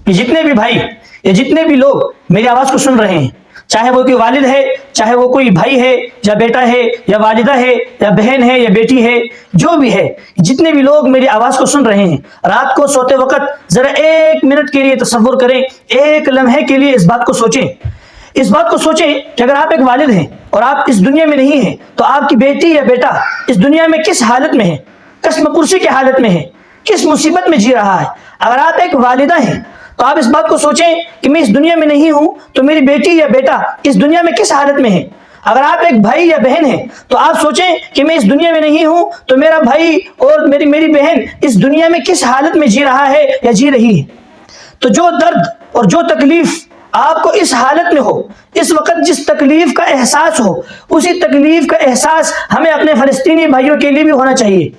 کہ جتنے بھی بھائی یا جتنے بھی لوگ میری آواز کو سن رہے ہیں، چاہے وہ کوئی والد ہے، چاہے وہ کوئی بھائی ہے یا بیٹا ہے یا والدہ ہے یا بہن ہے یا بیٹی ہے، جو بھی ہے، جتنے بھی لوگ میری آواز کو سن رہے ہیں، رات کو سوتے وقت ذرا 1 منٹ کے لیے تصور کریں، 1 لمحے کے لیے اس بات کو سوچیں، اس بات کو سوچیں کہ اگر آپ ایک والد ہیں اور آپ اس دنیا میں نہیں ہیں تو آپ کی بیٹی یا بیٹا اس دنیا میں کس حالت میں ہے، قسم پرسی کی حالت میں ہے، کس مصیبت میں جی رہا ہے۔ اگر آپ ایک والدہ ہیں تو آپ اس بات کو سوچیں کہ میں اس دنیا میں نہیں ہوں تو میری بیٹی یا بیٹا اس دنیا میں کس حالت میں ہے۔ اگر آپ ایک بھائی یا بہن ہیں تو آپ سوچیں کہ میں اس دنیا میں نہیں ہوں تو میرا بھائی اور میری بہن اس دنیا میں کس حالت میں جی رہا ہے یا جی رہی ہے۔ تو جو درد اور جو تکلیف آپ کو اس حالت میں ہو، اس وقت جس تکلیف کا احساس ہو، اسی تکلیف کا احساس ہمیں اپنے فلسطینی بھائیوں کے لیے بھی ہونا چاہیے۔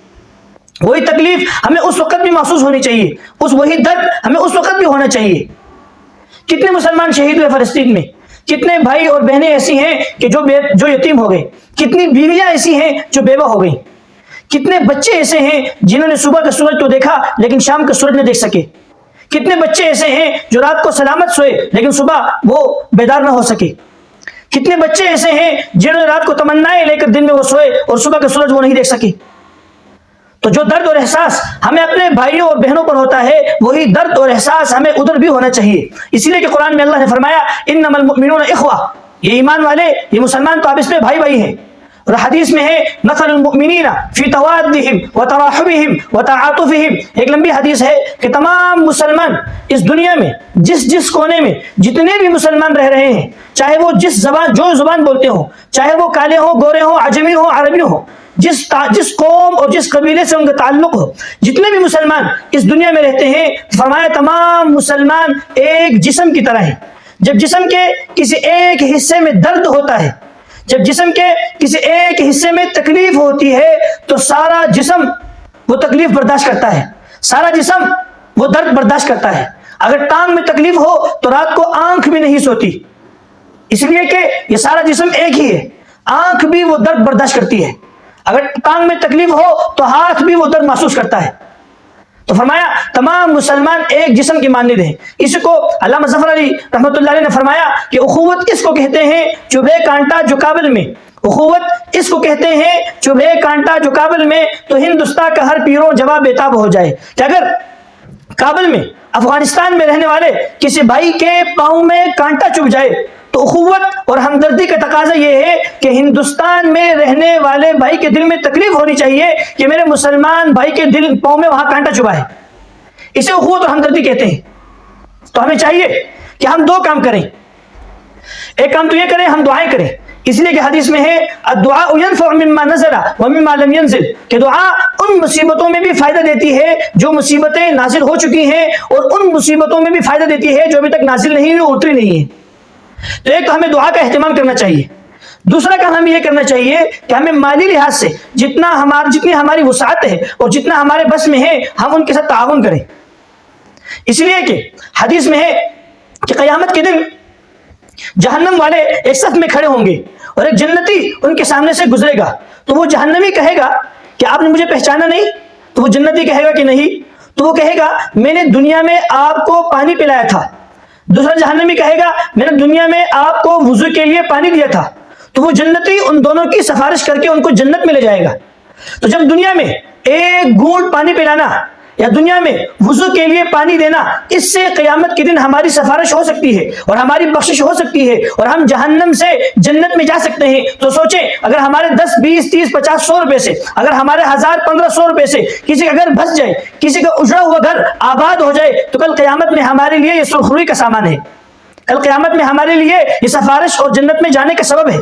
وہی تکلیف ہمیں اس وقت بھی محسوس ہونی چاہیے، وہی درد ہمیں اس وقت بھی ہونا چاہیے۔ کتنے مسلمان شہید ہوئے فلسطین میں، کتنے بھائی اور بہنیں ایسی ہیں کہ جو یتیم ہو گئے، کتنی بیویاں ایسی ہیں جو بیوہ ہو گئیں، کتنے بچے ایسے ہیں جنہوں نے صبح کا سورج تو دیکھا لیکن شام کا سورج نہ دیکھ سکے، کتنے بچے ایسے ہیں جو رات کو سلامت سوئے لیکن صبح وہ بیدار نہ ہو سکے، کتنے بچے ایسے ہیں جنہوں نے رات کو تمنائیں لے کر دن میں وہ سوئے اور صبح کا سورج وہ نہیں دیکھ سکے۔ تو جو درد اور احساس ہمیں اپنے بھائیوں اور بہنوں پر ہوتا ہے، وہی درد اور احساس ہمیں ادھر بھی ہونا چاہیے۔ اسی لیے کہ قرآن میں اللہ نے فرمایا انما المؤمنون اخوہ، یہ ایمان والے، یہ مسلمان تو آپس میں بھائی بھائی ہیں۔ اور حدیث میں ہے مثل المؤمنین فی توادہم وتراحمہم وتعاطفہم، ایک لمبی حدیث ہے کہ تمام مسلمان اس دنیا میں جس کونے میں جتنے بھی مسلمان رہ رہے ہیں، چاہے وہ جو زبان بولتے ہوں، چاہے وہ کالے ہوں، گورے ہوں، عجمی ہوں، عربی ہوں، جس قوم اور جس قبیلے سے ان کا تعلق ہو، جتنے بھی مسلمان اس دنیا میں رہتے ہیں، فرمایا تمام مسلمان ایک جسم کی طرح ہیں۔ جب جسم کے کسی ایک حصے میں درد ہوتا ہے، جب جسم کے کسی ایک حصے میں تکلیف ہوتی ہے تو سارا جسم وہ تکلیف برداشت کرتا ہے، سارا جسم وہ درد برداشت کرتا ہے۔ اگر ٹانگ میں تکلیف ہو تو رات کو آنکھ بھی نہیں سوتی، اس لیے کہ یہ سارا جسم ایک ہی ہے، آنکھ بھی وہ درد برداشت کرتی ہے۔ اگر ٹانگ میں تکلیف ہو تو ہاتھ بھی وہ درد محسوس کرتا ہے۔ تو فرمایا تمام مسلمان ایک جسم کی مانند ہیں۔ اسی کو علامہ ظفر علی رحمۃ اللہ علیہ نے فرمایا کہ اخوت اس کو کہتے ہیں چبھے کانٹا جو کابل میں، اخوت اس کو کہتے ہیں چبھے کانٹا جو کابل میں، تو ہندوستان کا ہر پیروں جواب بےتاب ہو جائے۔ کہ اگر کابل میں، افغانستان میں رہنے والے کسی بھائی کے پاؤں میں کانٹا چبھ جائے تو اخوت اور ہمدردی کا تقاضا یہ ہے کہ ہندوستان میں رہنے والے بھائی کے دل میں تکلیف ہونی چاہیے کہ میرے مسلمان بھائی کے پاؤں میں وہاں کانٹا چبھا ہے۔ اسے اخوت اور ہمدردی کہتے ہیں۔ تو ہمیں چاہیے کہ ہم 2 کام کریں۔ ایک کام تو یہ کریں، ہم دعائیں کریں، اس لیے کہ حدیث میں ہے الدعاء ينفع مما نزل ومما لم ينزل، کہ دعا ان مصیبتوں میں بھی فائدہ دیتی ہے جو مصیبتیں نازل ہو چکی ہیں، اور ان مصیبتوں میں بھی فائدہ دیتی ہے جو ابھی تک نازل نہیں ہوئی، اتری نہیں ہے۔ تو ایک تو ہمیں دعا کا اہتمام کرنا چاہیے، دوسرا کام ہمیں یہ کرنا چاہیے کہ ہمیں مالی لحاظ سے جتنی ہماری وسعت ہے اور جتنا ہمارے بس میں ہے ہم ان کے ساتھ تعاون کریں۔ اس لیے کہ حدیث میں ہے کہ قیامت کے دن جہنم والے ایک صف میں کھڑے ہوں گے اور ایک جنتی ان کے سامنے سے گزرے گا، تو وہ جہنمی کہے گا کہ آپ نے مجھے پہچانا نہیں؟ تو وہ جنتی کہے گا کہ نہیں۔ تو وہ کہے گا میں نے دنیا میں آپ کو پانی پلایا تھا۔ دوسرا جہنمی کہے گا میں نے دنیا میں آپ کو وضو کے لیے پانی دیا تھا۔ تو وہ جنتی ان دونوں کی سفارش کر کے ان کو جنت میں لے جائے گا۔ تو جب دنیا میں ایک گھونٹ پانی پلانا یا دنیا میں وضو کے لیے پانی دینا، اس سے قیامت کے دن ہماری سفارش ہو سکتی ہے اور ہماری بخشش ہو سکتی ہے اور ہم جہنم سے جنت میں جا سکتے ہیں۔ تو سوچیں اگر ہمارے 10 20 30 50 100 روپے سے، اگر ہمارے 1000 1500 روپے سے کسی کا گھر بس جائے، کسی کا اجڑا ہوا گھر آباد ہو جائے، تو کل قیامت میں ہمارے لیے یہ سرخروئی کا سامان ہے، کل قیامت میں ہمارے لیے یہ سفارش اور جنت میں جانے کا سبب ہے۔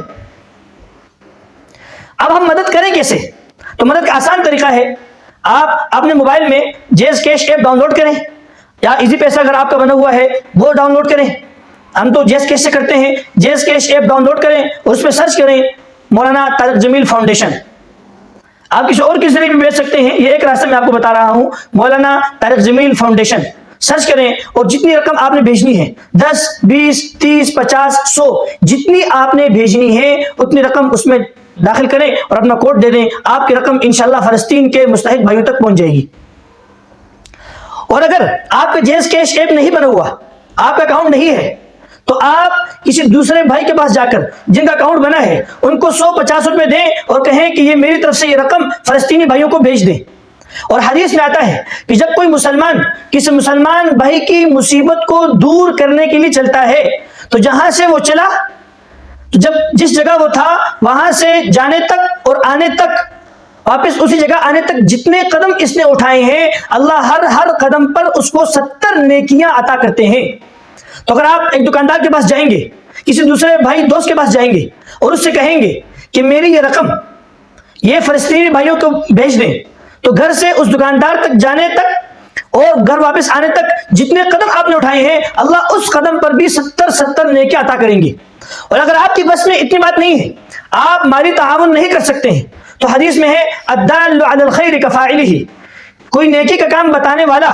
اب ہم مدد کریں کیسے؟ تو مدد کا آسان طریقہ ہے، آپ اپنے موبائل میں جیز کیش ایپ ڈاؤن لوڈ کریں، یا ایزی پیسہ اگر آپ کا بنا ہوا ہے وہ ڈاؤن لوڈ کریں۔ ہم تو جیز کیش سے کرتے ہیں، جیز کیش ایپ ڈاؤن لوڈ کریں اور اس پہ سرچ کریں مولانا طارق جمیل فاؤنڈیشن۔ آپ کسی اور کے ذریعے بھی بھیج سکتے ہیں، یہ ایک راستہ میں آپ کو بتا رہا ہوں، مولانا طارق جمیل فاؤنڈیشن سرچ کریں اور جتنی رقم آپ نے بھیجنی ہے 10 20 30 50 100 جتنی آپ نے بھیجنی ہے اتنی رقم اس میں داخل کریں اور اپنا کوڈ دے دیں، آپ کی رقم انشاءاللہ فلسطین کے مستحق بھائیوں تک پہنچ جائے گی۔ اور اگر آپ کا جیز کیش ایپ نہیں بنا ہوا، آپ کا اکاؤنٹ نہیں ہے، تو آپ کسی دوسرے بھائی کے پاس جا کر جن کا اکاؤنٹ بنا ہے ان کو 150 روپے دیں اور کہیں کہ یہ میری طرف سے یہ رقم فلسطینی بھائیوں کو بھیج دیں۔ اور حدیث میں آتا ہے کہ جب کوئی مسلمان کسی مسلمان بھائی کی مصیبت کو دور کرنے کے لیے چلتا ہے تو جہاں سے وہ چلا، جس جگہ وہ تھا وہاں سے جانے تک اور آنے تک، واپس اسی جگہ آنے تک جتنے قدم اس نے اٹھائے ہیں، اللہ ہر قدم پر اس کو 70 نیکیاں عطا کرتے ہیں۔ تو اگر آپ ایک دکاندار کے پاس جائیں گے، کسی دوسرے بھائی دوست کے پاس جائیں گے اور اس سے کہیں گے کہ میری یہ رقم یہ فلسطینی بھائیوں کو بھیج دیں، تو گھر سے اس دکاندار تک جانے تک اور گھر واپس آنے تک جتنے قدم آپ نے اٹھائے ہیں، اللہ اس قدم پر بھی 70 نیکیاں عطا کریں گے۔ اور اگر آپ کی بس میں اتنی بات نہیں ہے، آپ مالی تعاون نہیں کر سکتے ہیں، تو حدیث میں ہے الدال علی الخیر کفاعلہ، کوئی نیکی کا کام بتانے والا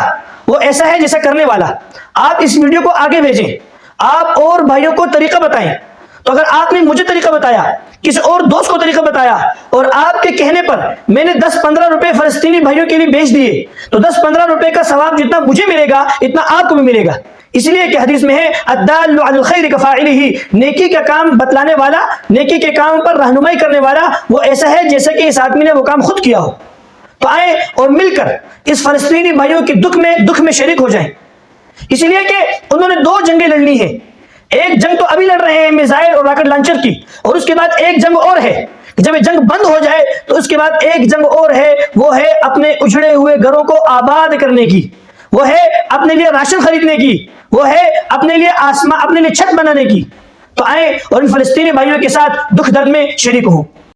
وہ ایسا ہے جیسا کرنے والا۔ آپ اس ویڈیو کو آگے بھیجیں، آپ اور بھائیوں کو طریقہ بتائیں۔ تو اگر آپ نے مجھے طریقہ بتایا، کسی اور دوست کو طریقہ بتایا، اور آپ کے کہنے پر میں نے 10-15 روپے فلسطینی بھائیوں کے لیے بھیج دیے، تو 10-15 روپے کا ثواب جتنا مجھے ملے گا اتنا آپ کو بھی ملے گا۔ اس لیے کہ حدیث میں ہے الدال علی الخیر کفاعلہ، نیکی کا کام بتلانے والا، نیکی کے کام پر رہنمائی کرنے والا وہ ایسا ہے جیسا کہ اس آدمی نے وہ کام خود کیا ہو۔ تو آئیں اور مل کر اس فلسطینی بھائیوں کے دکھ میں شریک ہو جائیں، اس لیے کہ انہوں نے 2 جنگیں لڑنی ہیں۔ ایک جنگ تو ابھی لڑ رہے ہیں میزائل اور راکٹ لانچر کی، اور اس کے بعد ایک جنگ اور ہے، جب یہ جنگ بند ہو جائے تو اس کے بعد ایک جنگ اور ہے، وہ ہے اپنے اجڑے ہوئے گھروں کو آباد کرنے کی، وہ ہے اپنے لیے راشن خریدنے کی، وہ ہے اپنے لیے چھت بنانے کی۔ تو آئیں اور ان فلسطینی بھائیوں کے ساتھ دکھ درد میں شریک ہوں۔